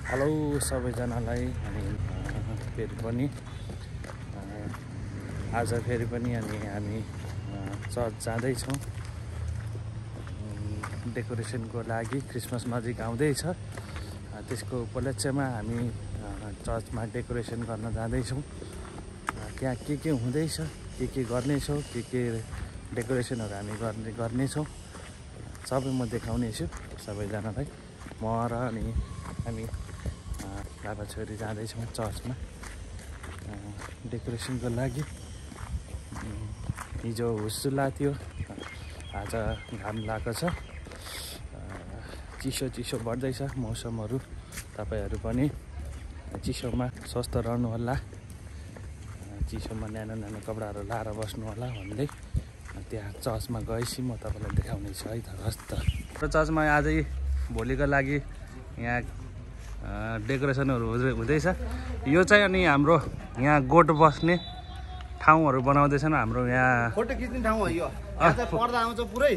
Hello सबैजनालाई अनि फेरि पनि आज फेरि पनि अनि हामी चर्च जाँदैछौँ डेकोरेसनको लागि। क्रिसमस नजिक आउँदैछ, त्यसको उपलक्ष्यमा हामी चर्चमा डेकोरेसन गर्न जाँदैछौँ। त्यहाँ के हुँदैछ, के गर्नेछौँ, के डेकोरेसनहरू हामी गर्नेछौँ सबै म देखाउनेछु सबैजनालाई। म र अनि हामी बाबा छोरी जाँदैछौँ चर्चमा डेकोरेसनको लागि। हिजो हुस्सुला थियो, आज घाम लागेको छ, चिसो बढ्दैछ मौसमहरू। तपाईहरू पनि चिसोमा स्वस्थ रहनु होला, चिसोमा न्यानो कपडाहरू लाएर बस्नु होला भन्दै त्यहाँ चर्चमा गएपछि म तपाईँलाई देखाउने छु है त। हस् त चर्चमा आजै भोलिको लागि यहाँ डेकोरेसनहरू हुँदैछ। यो चाहिँ अनि हाम्रो यहाँ गोठ बस्ने ठाउँहरू बनाउँदैछन्। हाम्रो यहाँ फोटो खिच्ने ठाउँ हो यो। यहाँ चाहिँ पर्दा आउँछ पुरै,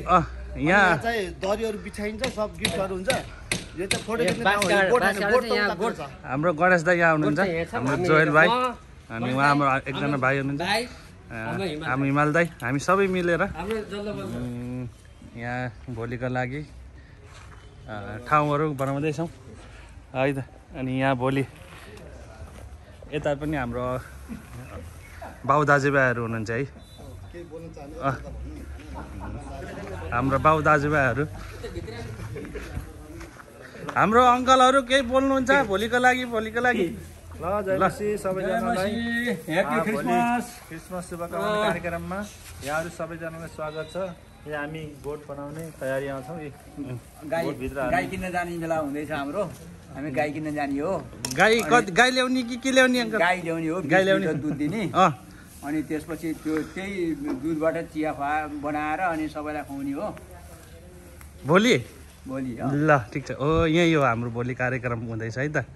यहाँ चाहिँ दरीहरू बिछाइन्छ, सब गिफ्टहरू हुन्छ। यो चाहिँ फोटो खिच्ने ठाउँ हो। हाम्रो गणेश दाइ यहाँ हुनुहुन्छ, हाम्रो जोयल भाइ अनि उहाँ हाम्रो एकजना भाइ हुनुहुन्छ, हामी हिमाल दाइ। हामी सबै मिलेर यहाँ भोलिको लागि ठाउँहरू बनाउँदैछौँ है त। अनि यहाँ भोलि यता पनि हाम्रो बाउ दाजुभाइहरू हुनुहुन्छ है, हाम्रो बाउ दाजुभाइहरू, हाम्रो अङ्कलहरू केही बोल्नुहुन्छ भोलिको लागि? ल जयमसी सबैजनालाई क्रिसमस शुभकामना कार्यक्रममा यहाँहरू सबैजनालाई स्वागत छ। यहाँ हामी गोठ बनाउने तयारीमा छौँ। गाई किन्न जाने बेला हुँदैछ हाम्रो, हामी गाई किन्न जाने हो। गाई ल्याउने कि के ल्याउने अङ्कल? गाई ल्याउने हो, गाई ल्याउने दुध दिने। अनि त्यसपछि त्यही दुधबाट चिया बनाएर अनि सबैलाई खुवाउने हो भोलि। ल ठिक छ। यही हो हाम्रो भोलि कार्यक्रम हुँदैछ है त।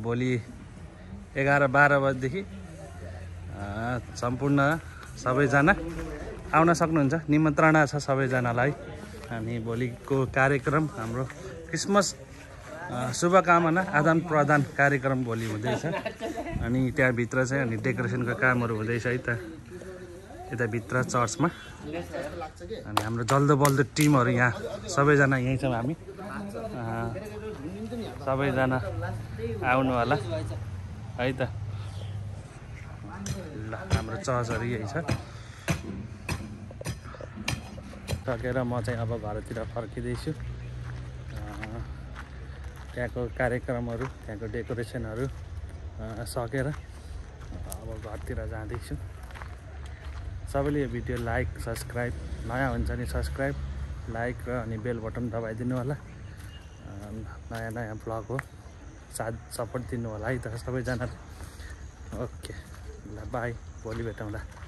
भोलि 11-12 बजेदेखि सम्पूर्ण सबैजना आउन सक्नुहुन्छ, निमन्त्रणा छ सबैजनालाई। अनि भोलिको कार्यक्रम हाम्रो क्रिसमस शुभकामना आदान प्रदान कार्यक्रम भोलि हुँदैछ। अनि त्यहाँभित्र चाहिँ अनि डेकोरेसनको कामहरू हुँदैछ है त, यताभित्र चर्चमा। अनि हाम्रो जल्दो बल्दो टिमहरू यहाँ सबैजना यहीँ छौँ हामी, सबैजना आउनु होला है त। ल हाम्रो चर्चहरू यही छ। सकेर म चाहिँ अब घरतिर फर्किँदैछु। त्यहाँको कार्यक्रमहरू, त्यहाँको डेकोरेसनहरू सकेर अब घरतिर जाँदैछु। सबैले यो भिडियो लाइक सब्सक्राइब, नयाँ हुन्छ नि सब्सक्राइब, लाइक र अनि बेल बटन दबाइदिनु होला। नयाँ ब्लग हो, साथ सपोर्ट दिनु होला है त सबैजनाले। ओके ल बाई, भोलि भेटौँला।